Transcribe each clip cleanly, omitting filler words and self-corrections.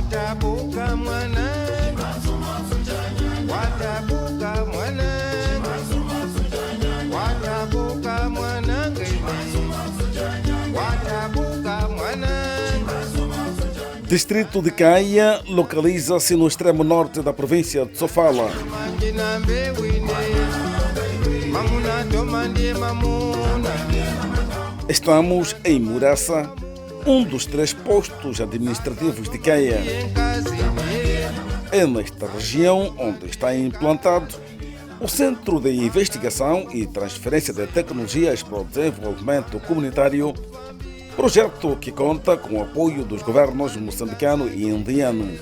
Watabuka mwana, watabuka mwana, watabuka mwana, watabuka mwana. Distrito de Caia localiza-se no extremo norte da província de Sofala. Estamos em Murassa, um dos 3 postos administrativos de Caia. É nesta região onde está implantado o Centro de Investigação e Transferência de Tecnologias para o Desenvolvimento Comunitário, projeto que conta com o apoio dos governos moçambicano e indiano.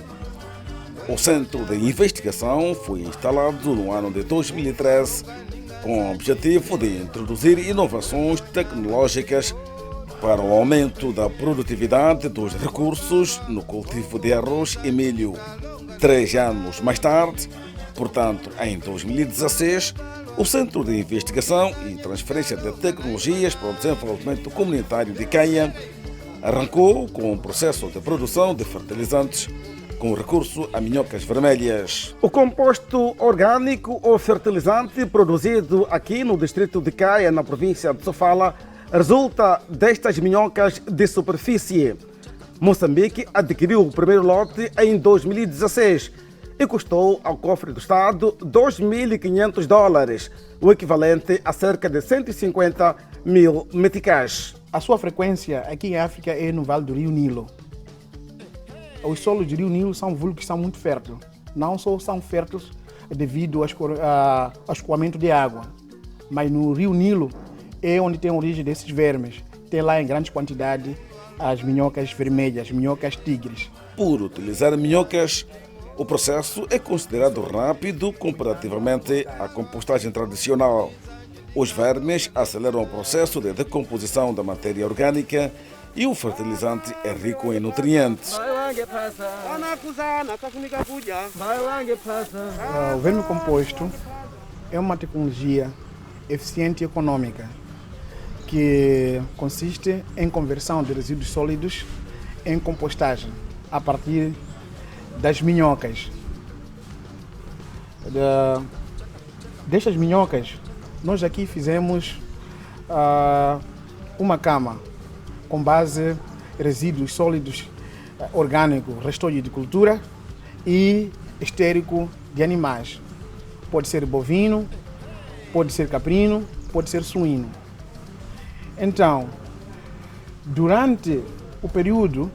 O Centro de Investigação foi instalado no ano de 2013 com o objetivo de introduzir inovações tecnológicas para o aumento da produtividade dos recursos no cultivo de arroz e milho. 3 anos mais tarde, portanto, em 2016, o Centro de Investigação e Transferência de Tecnologias para o Desenvolvimento Comunitário de Caia arrancou com o processo de produção de fertilizantes com recurso a minhocas vermelhas. O composto orgânico ou fertilizante produzido aqui no distrito de Caia, na província de Sofala, resulta destas minhocas de superfície. Moçambique adquiriu o primeiro lote em 2016 e custou ao cofre do Estado $2.500, o equivalente a cerca de 150 mil meticais. A sua frequência aqui em África é no Vale do Rio Nilo. Os solos do Rio Nilo são vulcos que são muito férteis. Não só são férteis devido ao escoamento de água, mas no Rio Nilo é onde tem a origem desses vermes. Tem lá em grandes quantidades as minhocas vermelhas, minhocas tigres. Por utilizar minhocas, o processo é considerado rápido comparativamente à compostagem tradicional. Os vermes aceleram o processo de decomposição da matéria orgânica e o fertilizante é rico em nutrientes. O verme composto é uma tecnologia eficiente e econômica que consiste em conversão de resíduos sólidos em compostagem a partir das minhocas. Destas minhocas, nós aqui fizemos uma cama com base em resíduos sólidos orgânicos, restolho de cultura e estérico de animais. Pode ser bovino, pode ser caprino, pode ser suíno. Então, durante o período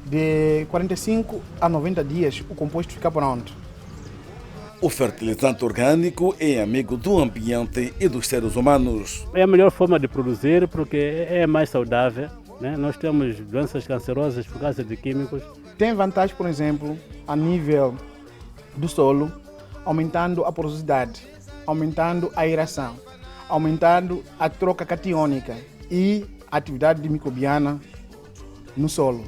de 45 a 90 dias, o composto fica pronto. O fertilizante orgânico é amigo do ambiente e dos seres humanos. É a melhor forma de produzir porque é mais saudável, né? Nós temos doenças cancerosas por causa de químicos. Tem vantagem, por exemplo, a nível do solo, aumentando a porosidade, aumentando a aeração, aumentando a troca catiônica e a atividade microbiana no solo.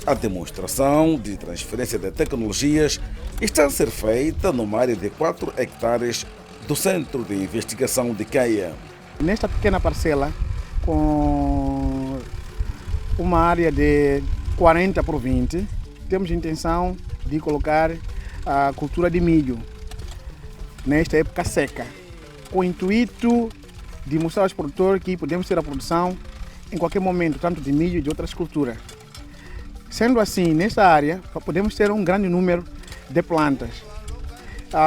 A demonstração de transferência de tecnologias está a ser feita numa área de 4 hectares do Centro de Investigação de Caia. Nesta pequena parcela, com uma área de 40 por 20, temos a intenção de colocar a cultura de milho nesta época seca, com o intuito de mostrar aos produtores que podemos ter a produção em qualquer momento, tanto de milho e de outras culturas. Sendo assim, nesta área, podemos ter um grande número de plantas.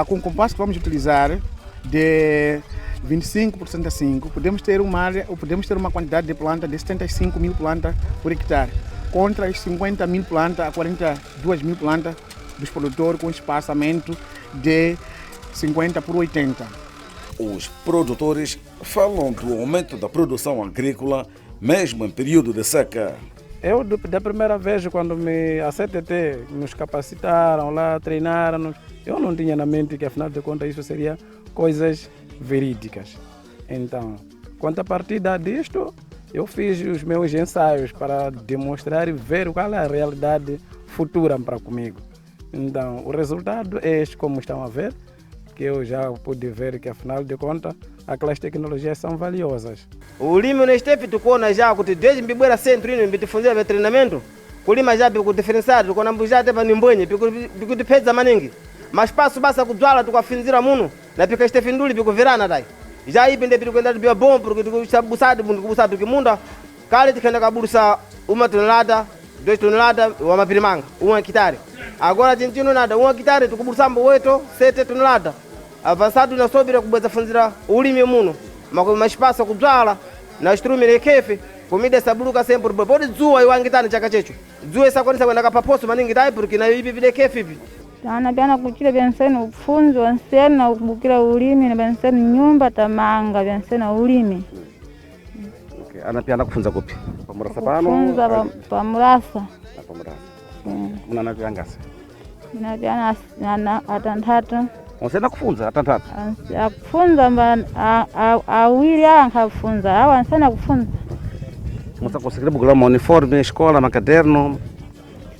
Com o compasso que vamos utilizar, de 25 por 65, podemos ter uma quantidade de plantas de 75 mil plantas por hectare, contra as 50 mil plantas a 42 mil plantas dos produtores, com espaçamento de 50 por 80. Os produtores falam do aumento da produção agrícola, mesmo em período de seca. Eu, da primeira vez, quando a CTT nos capacitaram lá, treinaram, eu não tinha na mente que, afinal de contas, isso seria coisas verídicas. Então, quanto a partir disto, eu fiz os meus ensaios para demonstrar e ver qual é a realidade futura para comigo. Então, o resultado é este, como estão a ver. que eu já pude ver que, afinal de contas, aquelas tecnologias são valiosas. O lima neste tempo tukona já kuti desde mbibwera centro ino mbitifunzira treinamento kulima já biku diferenciado tukona mbuja teva nimbwenye biku tipedza maningi mas passo basa kudzwala tukafinzira muno na pika estefinduli biku virana dai já ipi nde biku ndati bia bom porque tukubusadi bundu kubusadi kimunda kale tikenda kaburusa 1 tonelada 2 tonelada wa mapirimanga 1 hectare agora tintino nada 1 hectare tukuburusambo weto 7 tonelada avançado na sobira kubweza funzira ulimi muno maspaso kudzwala na instrumento ekefe comida saburuka sempre pode dzua iwangitani chaka checho dzua isakwanisa kwenda kapaposo maningi dai porque na ipi vile kefe ipi ana biana kuchira byanseni ufunzo wanseni na kubukira ulimi na byanseni nyumba tamanga byanseni na ulimi. Okay, anapiana kufunza kupi? Pamurasa pano? Kufunza pamurasa. Pamurasa. Muna na vyangasi? Na biana atantatu. Unsena kufunza atantatu? Kufunza awili ankafunza awa nsena kufunza. Musa conseguir bugar uma uniforme, escola, uma caderno?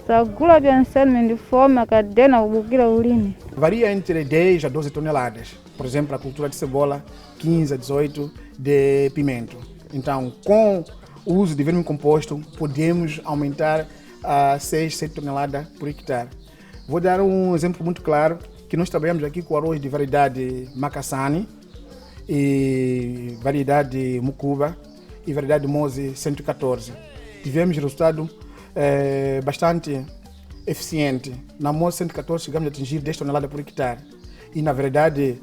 Sagula byanseni uniforme, caderno kubukira ulimi. Varia entre 10 a 12 toneladas. Por exemplo, a cultura de cebola, 15 a 18 de pimento. Então, com o uso de verme composto, podemos aumentar a 6, 7 toneladas por hectare. Vou dar um exemplo muito claro, que nós trabalhamos aqui com arroz de variedade Macassani, e variedade Mucuba e variedade Mose 114. Tivemos resultado bastante eficiente. Na Mose 114 chegamos a atingir 10 toneladas por hectare e na variedade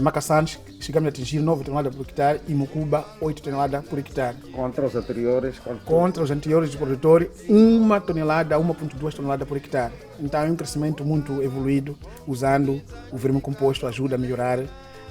Macassani chegamos a atingir 9 toneladas por hectare e Mucuba 8 toneladas por hectare. Contra os anteriores? Contra os anteriores produtores, 1 tonelada, 1,2 toneladas por hectare. Então é um crescimento muito evoluído, usando o verme composto ajuda a melhorar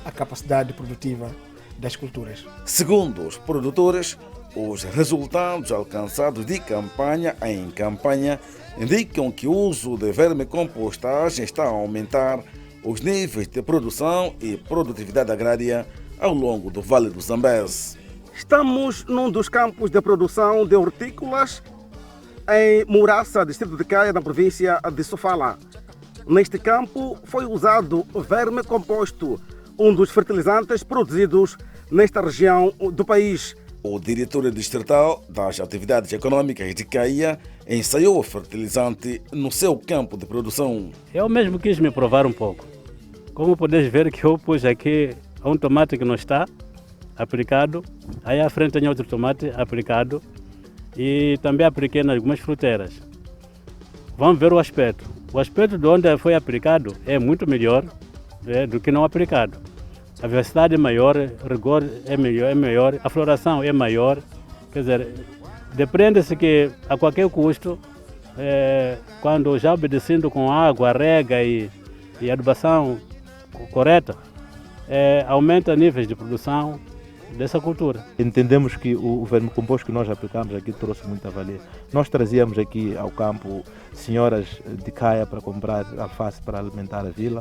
a capacidade produtiva das culturas. Segundo os produtores, os resultados alcançados de campanha em campanha indicam que o uso de vermicompostagem está a aumentar os níveis de produção e produtividade agrária ao longo do Vale do Zambeze. Estamos num dos campos de produção de hortícolas em Murassa, distrito de Caia, na província de Sofala. Neste campo foi usado verme composto, um dos fertilizantes produzidos nesta região do país. O diretor distrital das atividades econômicas de Caia ensaiou o fertilizante no seu campo de produção. Eu mesmo quis me provar um pouco. Como podes ver que eu pus aqui um tomate que não está aplicado, aí à frente tem outro tomate aplicado e também apliquei em algumas fruteiras. Vamos ver o aspecto. O aspecto de onde foi aplicado é muito melhor do que não aplicado. A velocidade é maior, o rigor é maior, a floração é maior. Quer dizer, depende-se que a qualquer custo, quando já obedecendo com água, rega e adubação correta, aumenta níveis de produção dessa cultura. Entendemos que o vermicomposto que nós aplicamos aqui trouxe muita valia. Nós trazíamos aqui ao campo senhoras de Caia para comprar alface para alimentar a vila.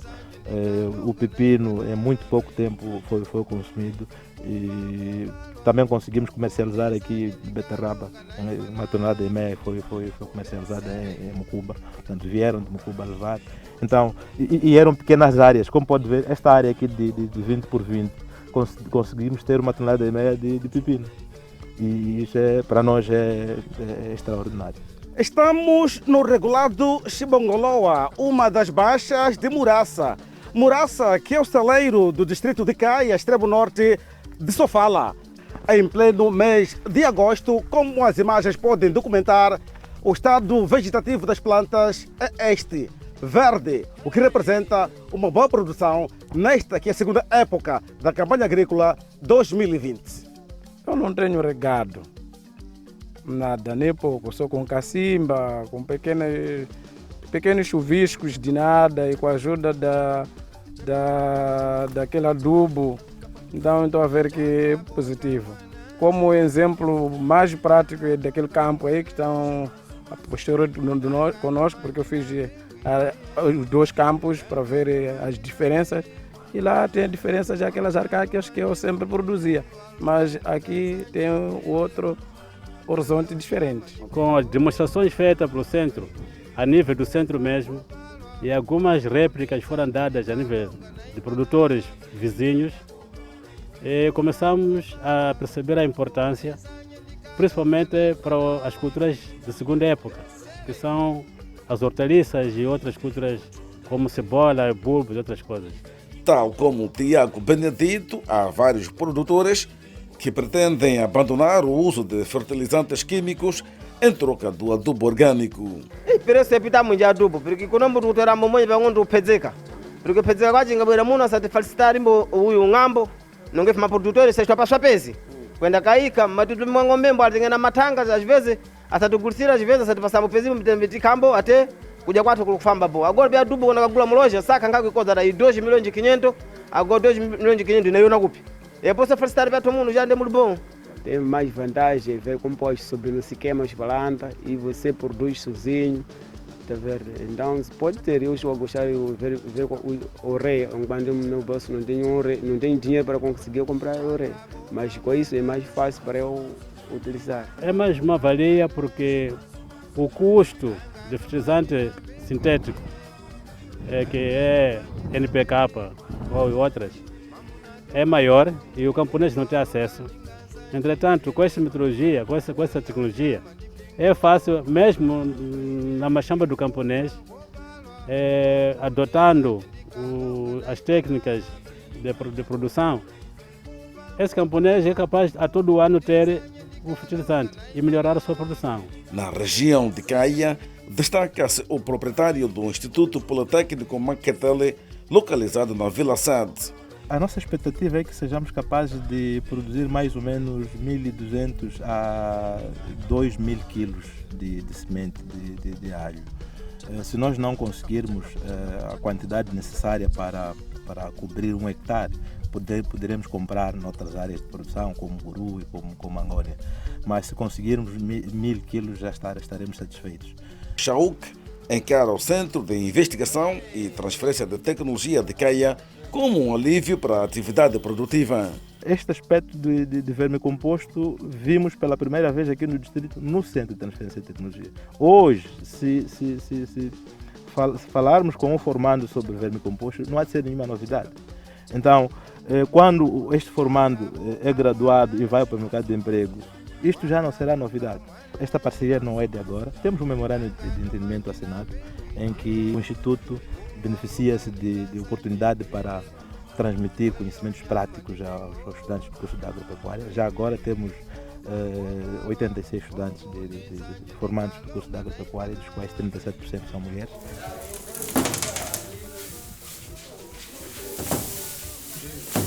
O pepino em muito pouco tempo foi consumido e também conseguimos comercializar aqui beterraba, 1,5 tonelada foi comercializada em Mucuba, portanto vieram de Mucuba levar. Então, e eram pequenas áreas, como pode ver, esta área aqui de 20 por 20, conseguimos ter 1,5 tonelada de pepino e isso para nós é extraordinário. Estamos no regulado Chibongoloa, uma das baixas de Murassa. Murassa, que é o celeiro do distrito de Caia, extremo norte de Sofala. Em pleno mês de agosto, como as imagens podem documentar, o estado vegetativo das plantas é este, verde, o que representa uma boa produção nesta que é a segunda época da campanha agrícola 2020. Eu não tenho regado, nada, nem pouco, só com cacimba, com pequenos chuviscos de nada e com a ajuda daquele adubo. Então estou a ver que é positivo. Como exemplo mais prático é daquele campo aí que estão a posterior conosco, porque eu fiz os 2 campos para ver as diferenças e lá tem a diferença daquelas arcáceas que eu sempre produzia, mas aqui tem outro horizonte diferente. Com as demonstrações feitas pelo centro, a nível do centro mesmo, e algumas réplicas foram dadas a nível de produtores vizinhos. E começamos a perceber a importância, principalmente para as culturas de segunda época, que são as hortaliças e outras culturas como cebola, bulbos e outras coisas. Tal como o Tiago Benedito, há vários produtores que pretendem abandonar o uso de fertilizantes químicos em troca do adubo orgânico. Preço é muito adubo, porque quando o produtor é muito bom, o pezeka. Porque o pezeka vai engabeira muito, se felicitar o ngambo, não quer mais produtores, se está para pese. Quando caíca, mas tudo mango mesmo, tem na matanga, às vezes, até do curtir, às vezes, até passar o pezinho, meter campo, até kuja kwatu kufamba bo. Agora bia adubo na kagula mloja, saka ngako koza da 2 milhões e 500, agora 2 milhões e 500 na yona kupi. E posso felicitar bia todo mundo já andemos bom. Tem mais vantagem ver composto sobre não se queima as plantas e você produz sozinho. Tá vendo? Então pode ter, eu estou a gostar de ver o rei, quando no bolso não tenho dinheiro para conseguir comprar o rei, mas com isso é mais fácil para eu utilizar. É mais uma valia porque o custo de fertilizante sintético, que é NPK ou outras, é maior e o camponês não tem acesso. Entretanto, com essa metodologia, com essa tecnologia, é fácil, mesmo na machamba do camponês, adotando as técnicas de produção, esse camponês é capaz a todo ano ter o fertilizante e melhorar a sua produção. Na região de Caia, destaca-se o proprietário do Instituto Politécnico Maquetele, localizado na Vila Sade. A nossa expectativa é que sejamos capazes de produzir mais ou menos 1.200 a 2.000 quilos de semente de alho. Se nós não conseguirmos a quantidade necessária para cobrir 1 hectare, poderemos comprar noutras áreas de produção, como Guru e como Angônia. Mas se conseguirmos 1.000 quilos, já estaremos satisfeitos. Chauk encara o Centro de Investigação e Transferência de Tecnologia de Caia como um alívio para a atividade produtiva. Este aspecto de vermicomposto vimos pela primeira vez aqui no distrito, no Centro de Transferência de Tecnologia. Hoje, se falarmos com um formando sobre vermicomposto, não há de ser nenhuma novidade. Então, quando este formando é graduado e vai para o mercado de emprego, isto já não será novidade. Esta parceria não é de agora. Temos um memorando de entendimento assinado em que o Instituto beneficia-se de oportunidade para transmitir conhecimentos práticos aos estudantes do curso de agropecuária. Já agora temos 86 estudantes formandos do curso de agropecuária, dos quais 37% são mulheres.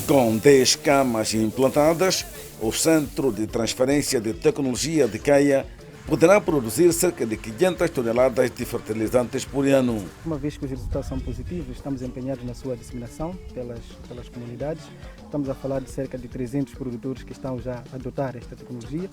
Com 10 camas implantadas, o Centro de Transferência de Tecnologia de Caia poderá produzir cerca de 500 toneladas de fertilizantes por ano. Uma vez que os resultados são positivos, estamos empenhados na sua disseminação pelas comunidades. Estamos a falar de cerca de 300 produtores que estão já a adotar esta tecnologia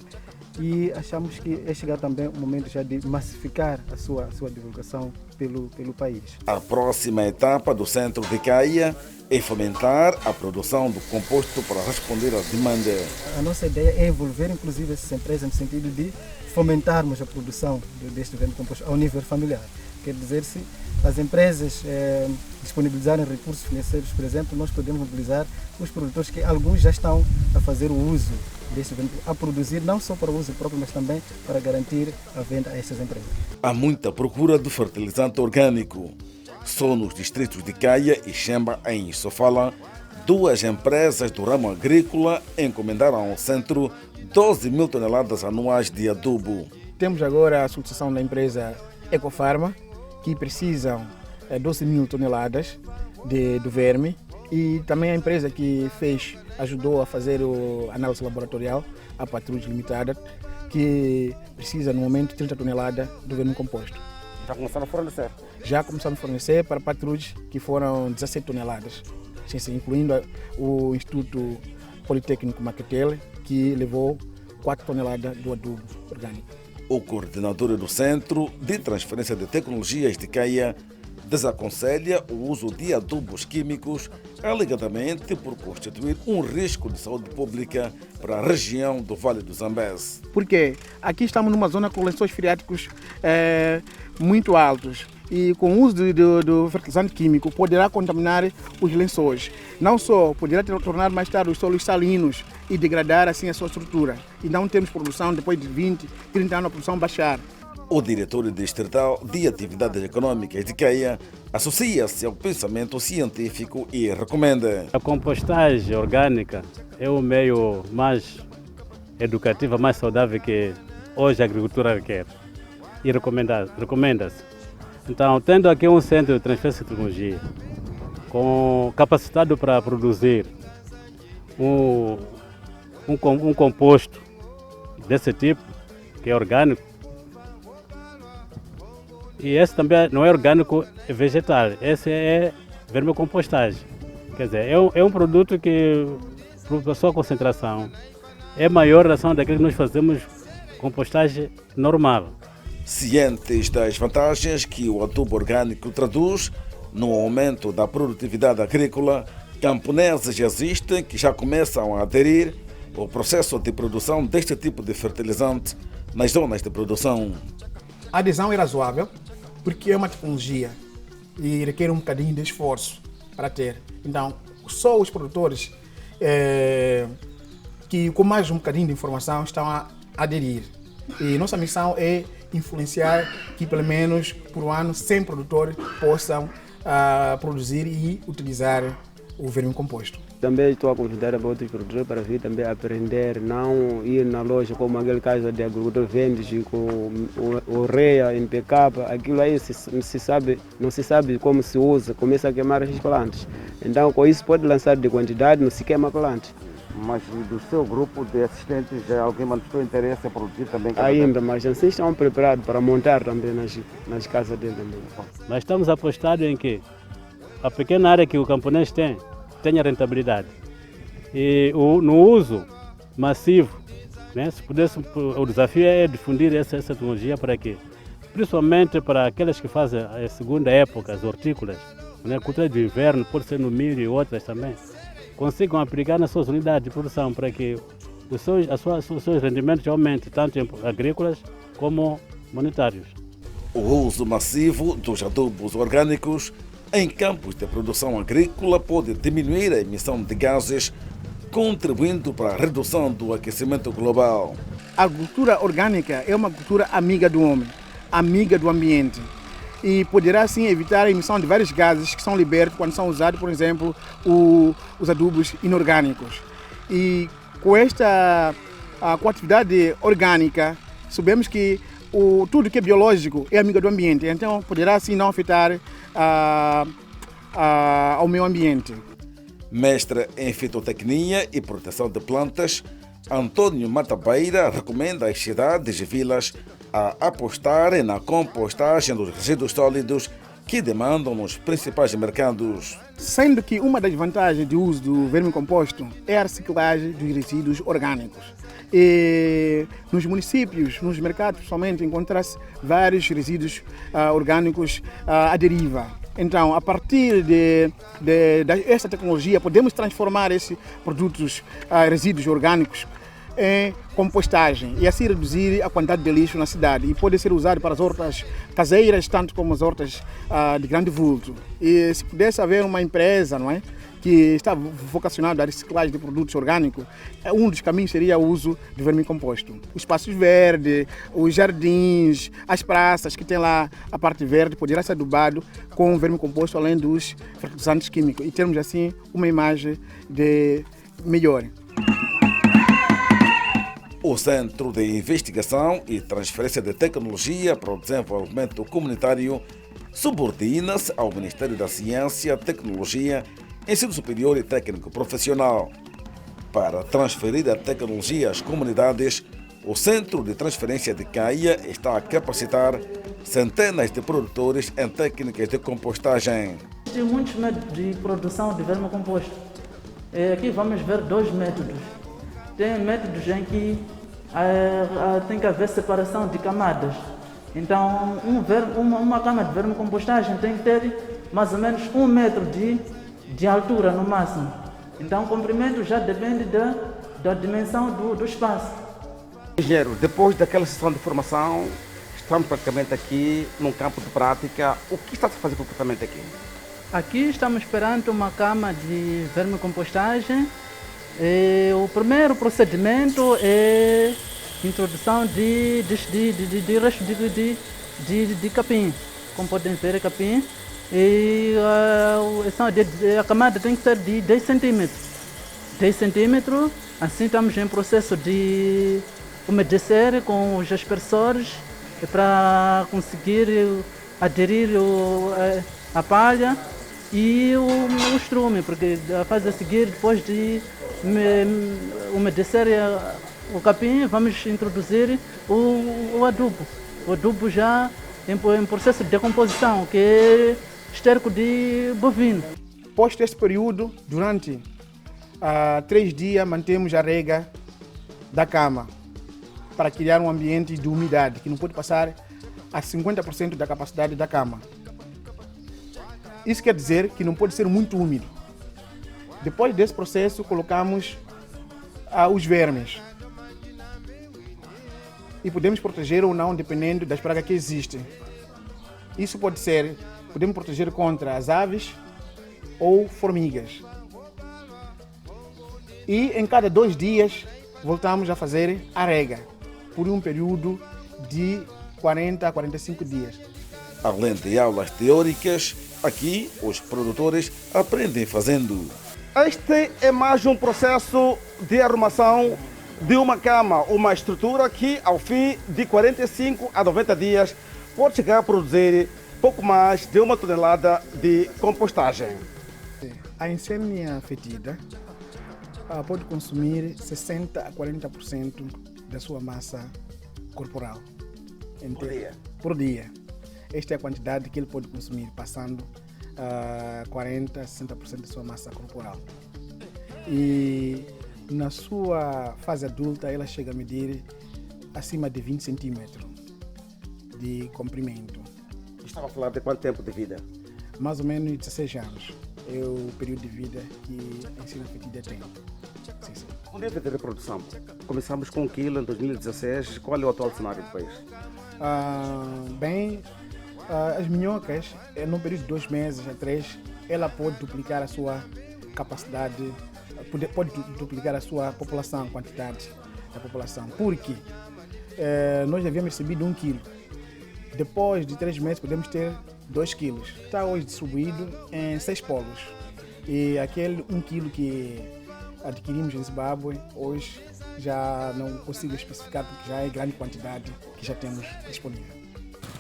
e achamos que é chegar também o momento já de massificar a sua divulgação pelo país. A próxima etapa do Centro de Caia é fomentar a produção do composto para responder à demanda. A nossa ideia é envolver inclusive essas empresas no sentido de fomentarmos a produção deste vermicomposto ao nível familiar. Quer dizer, se as empresas disponibilizarem recursos financeiros, por exemplo, nós podemos mobilizar os produtores que alguns já estão a fazer o uso deste vermicomposto, a produzir não só para o uso próprio, mas também para garantir a venda a essas empresas. Há muita procura de fertilizante orgânico. Só nos distritos de Caia e Xemba, em Sofala, 2 empresas do ramo agrícola encomendaram ao centro 12.000 toneladas anuais de adubo. Temos agora a solicitação da empresa Ecofarma, que precisam 12.000 toneladas do verme, e também a empresa que ajudou a fazer a análise laboratorial, a Patrulha Limitada, que precisa no momento 30 toneladas do verme composto. Já começaram a fornecer? Já começamos a fornecer para patrulhas, que foram 17 toneladas, incluindo o Instituto Politécnico Maquetele, que levou 4 toneladas do adubo orgânico. O coordenador do Centro de Transferência de Tecnologias de Caia desaconselha o uso de adubos químicos, alegadamente por constituir um risco de saúde pública para a região do Vale do Zambeze. Porque aqui estamos numa zona com lençóis freáticos muito altos e com o uso do fertilizante químico poderá contaminar os lençóis. Não só poderá tornar mais tarde os solos salinos e degradar assim a sua estrutura. E não temos produção depois de 20, 30 anos a produção baixar. O diretor distrital de Atividades Econômicas de Caia associa-se ao pensamento científico e recomenda. A compostagem orgânica é o meio mais educativo, mais saudável que hoje a agricultura requer e recomenda-se. Então, tendo aqui um centro de transferência de tecnologia com capacitado para produzir um composto desse tipo, que é orgânico, e esse também não é orgânico, é vegetal, esse é vermicompostagem. Quer dizer, é um produto que, por sua concentração, é maior em relação daquilo que nós fazemos compostagem normal. Cientes das vantagens que o adubo orgânico traduz no aumento da produtividade agrícola, camponeses existem que já começam a aderir ao processo de produção deste tipo de fertilizante nas zonas de produção. A adesão é razoável, porque é uma tecnologia e requer um bocadinho de esforço para ter. Então, só os produtores que com mais um bocadinho de informação estão a aderir. E nossa missão é influenciar que pelo menos por ano 100 produtores possam produzir e utilizar o vermicomposto. Também estou a convidar outros produtores para vir também aprender, não ir na loja como aquele caso de agricultor vende com o REA, NPK, aquilo aí não se sabe como se usa, começa a queimar as plantas. Então com isso pode lançar de quantidade, não se queima plantas. Mas do seu grupo de assistentes, já alguém manifestou interesse em produzir também? Ainda, mas assim estão preparados para montar também nas casas dele também. Nós estamos apostados em que a pequena área que o camponês tenha rentabilidade. E no uso massivo, né, se pudesse, o desafio é difundir essa tecnologia para quê? Principalmente para aquelas que fazem a segunda época, as hortícolas, né, cultura de inverno, pode ser no milho e outras também, consigam aplicar nas suas unidades de produção para que os seus rendimentos aumentem, tanto em agrícolas como monetários. O uso massivo dos adubos orgânicos em campos de produção agrícola pode diminuir a emissão de gases, contribuindo para a redução do aquecimento global. A agricultura orgânica é uma agricultura amiga do homem, amiga do ambiente. E poderá assim evitar a emissão de vários gases que são libertos quando são usados, por exemplo, os adubos inorgânicos. E com esta com a atividade orgânica, sabemos que tudo que é biológico é amigo do ambiente, então poderá assim não afetar ao meio ambiente. Mestre em fitotecnia e proteção de plantas, Antônio Matabeira recomenda às cidades e vilas a apostarem na compostagem dos resíduos sólidos que demandam nos principais mercados. Sendo que uma das vantagens do uso do vermicomposto é a reciclagem dos resíduos orgânicos. E nos municípios, nos mercados, principalmente, encontra-se vários resíduos orgânicos à deriva. Então, a partir dessa tecnologia, podemos transformar esses produtos, resíduos orgânicos, em compostagem e assim reduzir a quantidade de lixo na cidade. E pode ser usado para as hortas caseiras, tanto como as hortas de grande vulto. E se pudesse haver uma empresa, não é, que está vocacionada à reciclagem de produtos orgânicos, um dos caminhos seria o uso de vermicomposto. Os espaços verdes, os jardins, as praças que tem lá a parte verde, poderá ser adubado com vermicomposto além dos fertilizantes químicos e termos assim uma imagem de melhor. O Centro de Investigação e Transferência de Tecnologia para o Desenvolvimento Comunitário subordina-se ao Ministério da Ciência, Tecnologia, Ensino Superior e Técnico Profissional. Para transferir a tecnologia às comunidades, o Centro de Transferência de Caia está a capacitar centenas de produtores em técnicas de compostagem. Tem muitos métodos de produção de vermicomposto. Aqui vamos ver 2 métodos. Tem métodos em que tem que haver separação de camadas. Então, uma cama de vermicompostagem tem que ter mais ou menos 1 metro de altura no máximo. Então, o comprimento já depende da dimensão do espaço. Engenheiro, depois daquela sessão de formação, Estamos praticamente aqui num campo de prática. O que está a se fazer concretamente aqui? Aqui estamos perante uma cama de vermicompostagem. O primeiro procedimento é a introdução de restos de capim. Como podem ver, capim. E a camada tem que ser de 10 centímetros. 10 centímetros. Assim estamos em processo de umedecer com os aspersores para conseguir aderir a palha e o estrume, porque a fase a seguir, depois de umedecer o capim, vamos introduzir o adubo. O adubo já em processo de decomposição, que é esterco de bovino. Após este período, durante 3 dias, mantemos a rega da cama para criar um ambiente de umidade que não pode passar a 50% da capacidade da cama. Isso quer dizer que não pode ser muito úmido. Depois desse processo, colocamos os vermes. E podemos proteger ou não, dependendo das pragas que existem. Isso pode ser, podemos proteger contra as aves ou formigas. E em cada 2 dias, voltamos a fazer a rega, por um período de 40 a 45 dias. Além de aulas teóricas, aqui os produtores aprendem fazendo. Este é mais um processo de arrumação de uma cama, uma estrutura que, ao fim de 45 a 90 dias, pode chegar a produzir pouco mais de 1 tonelada de compostagem. A insêmnia fetida pode consumir 60% a 40% da sua massa corporal. Por dia. Esta é a quantidade que ele pode consumir, passando 40% a 60% da sua massa corporal. E na sua fase adulta, ela chega a medir acima de 20 centímetros de comprimento. Estava a falar de quanto tempo de vida? Mais ou menos 16 anos. É o período de vida que a insêmnia fetida tem. Sim. O nível de reprodução? Começamos com 1 quilo em 2016. Qual é o atual cenário do país? As minhocas, num período de 2 meses a 3, ela pode duplicar a sua capacidade, pode duplicar a sua população, a quantidade da população. Porque nós havíamos recebido 1 quilo. Depois de 3 meses podemos ter 2 quilos. Está hoje distribuído em 6 polos. E aquele 1 quilo que adquirimos em Zimbábue, hoje já não consigo especificar porque já é grande quantidade que já temos disponível.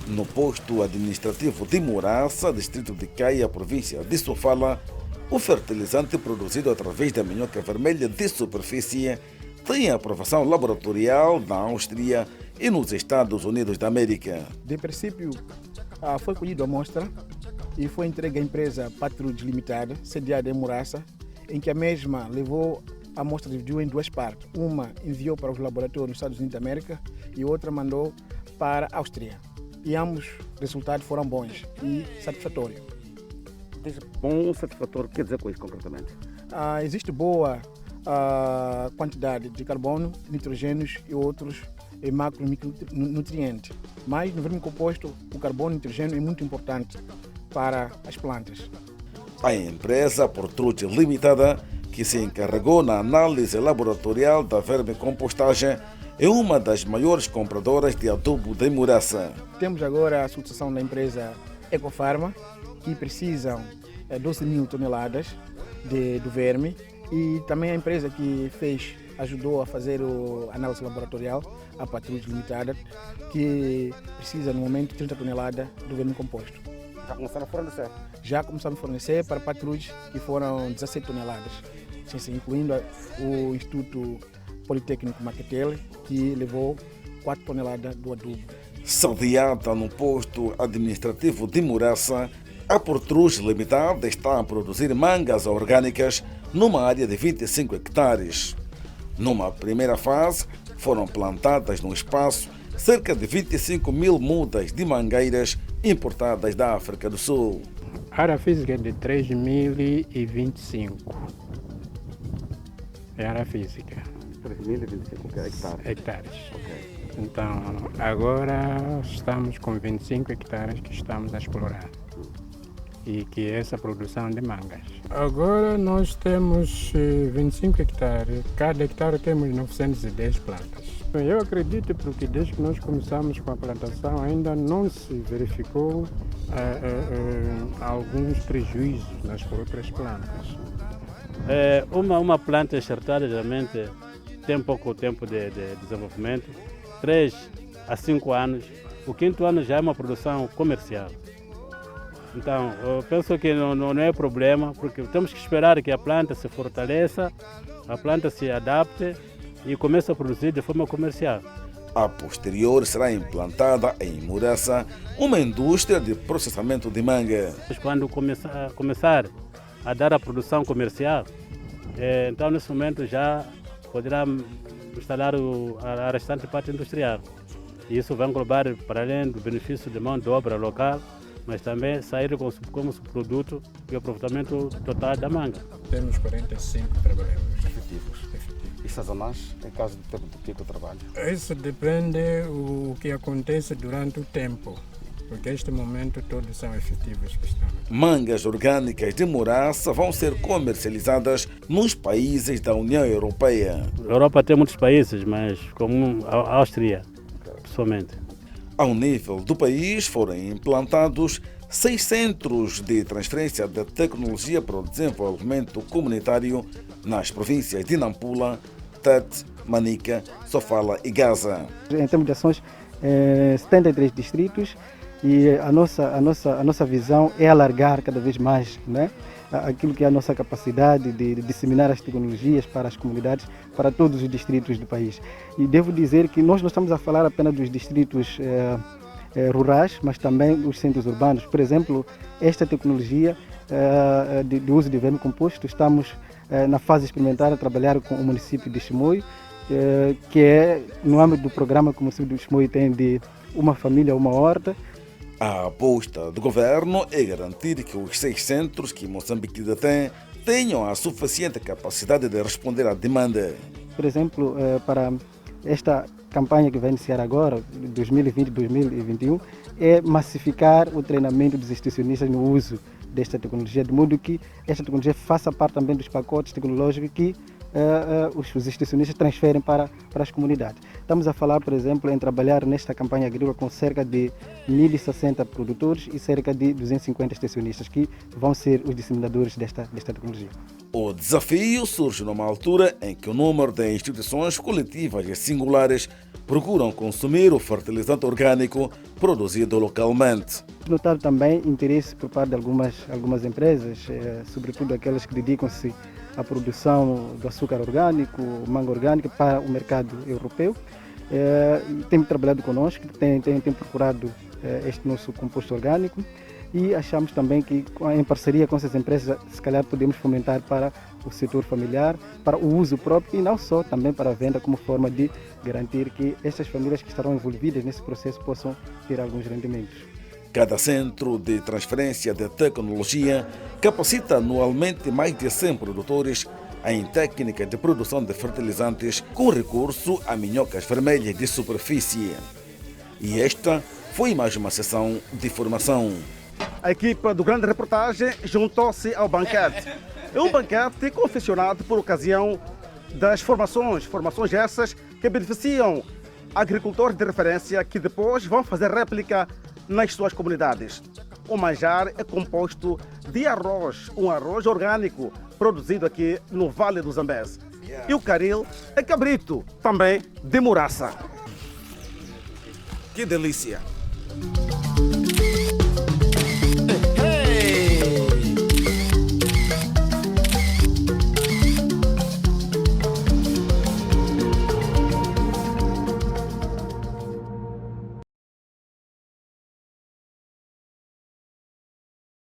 No posto administrativo de Muraça, distrito de Caia, província de Sofala, o fertilizante produzido através da minhoca vermelha de superfície tem aprovação laboratorial na Áustria e nos Estados Unidos da América. De princípio, foi colhida a amostra e foi entregue à empresa Patrude Limitada, sediada em Muraça, em que a mesma levou a amostra, dividiu em 2 partes. Uma enviou para os laboratórios nos Estados Unidos da América e outra mandou para a Áustria. E ambos os resultados foram bons e satisfatórios. Diz bom satisfatório, o que quer dizer com isso concretamente? Existe boa quantidade de carbono, nitrogênios e outros macro e micronutrientes. Mas no vermicomposto, o carbono e o nitrogênio é muito importante para as plantas. A empresa Portrude Limitada, que se encarregou na análise laboratorial da vermicompostagem, é uma das maiores compradoras de adubo de Muraça. Temos agora a associação da empresa Ecofarma, que precisam 12 mil toneladas do verme, e também a empresa que ajudou a fazer a análise laboratorial, a Patrude Limitada, que precisa no momento 30 toneladas do vermicomposto. Já começaram a fornecer? Já começamos a fornecer para a Patrude, que foram 17 toneladas, incluindo o Instituto Politécnico Maquetele, que levou 4 toneladas do adubo. Sediada no posto administrativo de Muraça, a Portrude Limitada está a produzir mangas orgânicas numa área de 25 hectares. Numa primeira fase, foram plantadas no espaço cerca de 25 mil mudas de mangueiras importadas da África do Sul. A área física é de 3.025. É a área física. 3.025 hectares. Hectares. Okay. Então, agora estamos com 25 hectares que estamos a explorar e que é essa produção de mangas. Agora nós temos 25 hectares, cada hectare temos 910 plantas. Eu acredito porque desde que nós começamos com a plantação ainda não se verificou alguns prejuízos nas outras plantas. Uma planta enxertada geralmente tem pouco tempo de desenvolvimento, 3 a 5 anos. O 5º ano já é uma produção comercial. Então, eu penso que não é problema, porque temos que esperar que a planta se fortaleça, a planta se adapte e comece a produzir de forma comercial. A posterior será implantada em Muraça uma indústria de processamento de manga. Quando começar a dar a produção comercial, então nesse momento já poderá instalar a restante parte industrial. E isso vai englobar, para além do benefício de mão de obra local, mas também sair como subproduto e o aproveitamento total da manga. Temos 45 trabalhadores efetivos. E sazonais, em caso de tempo de pico de trabalho? Isso depende do que acontece durante o tempo, porque neste momento todos são efetivos que estão. Mangas orgânicas de Muraça vão ser comercializadas nos países da União Europeia. A Europa tem muitos países, mas como a Áustria, pessoalmente. Ao nível do país foram implantados 6 centros de transferência de tecnologia para o desenvolvimento comunitário nas províncias de Nampula, Tete, Manica, Sofala e Gaza. Em termos de ações, 73 distritos e a nossa visão é alargar cada vez mais, né, aquilo que é a nossa capacidade de disseminar as tecnologias para as comunidades, para todos os distritos do país. E devo dizer que nós não estamos a falar apenas dos distritos rurais, mas também os centros urbanos. Por exemplo, esta tecnologia de uso de verme composto, estamos na fase experimental a trabalhar com o município de Chimoio, que é no âmbito do programa que o município de Chimoio tem de uma família, uma horta. A aposta do governo é garantir que os 6 centros que Moçambique detém tenham a suficiente capacidade de responder à demanda. Por exemplo, para esta campanha que vai iniciar agora, 2020-2021, é massificar o treinamento dos extensionistas no uso desta tecnologia, de modo que esta tecnologia faça parte também dos pacotes tecnológicos que os extensionistas transferem para as comunidades. Estamos a falar, por exemplo, em trabalhar nesta campanha agrícola com cerca de 1.060 produtores e cerca de 250 extensionistas que vão ser os disseminadores desta tecnologia. O desafio surge numa altura em que o número de instituições coletivas e singulares procuram consumir o fertilizante orgânico produzido localmente. Notar também interesse por parte de algumas empresas, sobretudo aquelas que dedicam-se à produção do açúcar orgânico, manga orgânica para o mercado europeu. Tem trabalhado conosco, tem procurado este nosso composto orgânico e achamos também que em parceria com essas empresas se calhar podemos fomentar para o setor familiar, para o uso próprio e não só, também para a venda, como forma de garantir que estas famílias que estarão envolvidas nesse processo possam ter alguns rendimentos. Cada centro de transferência de tecnologia capacita anualmente mais de 100 produtores em técnica de produção de fertilizantes com recurso a minhocas vermelhas de superfície. E esta foi mais uma sessão de formação. A equipa do Grande Reportagem juntou-se ao banquete. É um banquete confeccionado por ocasião das formações essas que beneficiam agricultores de referência que depois vão fazer réplica nas suas comunidades. O manjar é composto de arroz, um arroz orgânico produzido aqui no Vale do Zambeze. E o caril é cabrito, também de Muraça. Que delícia!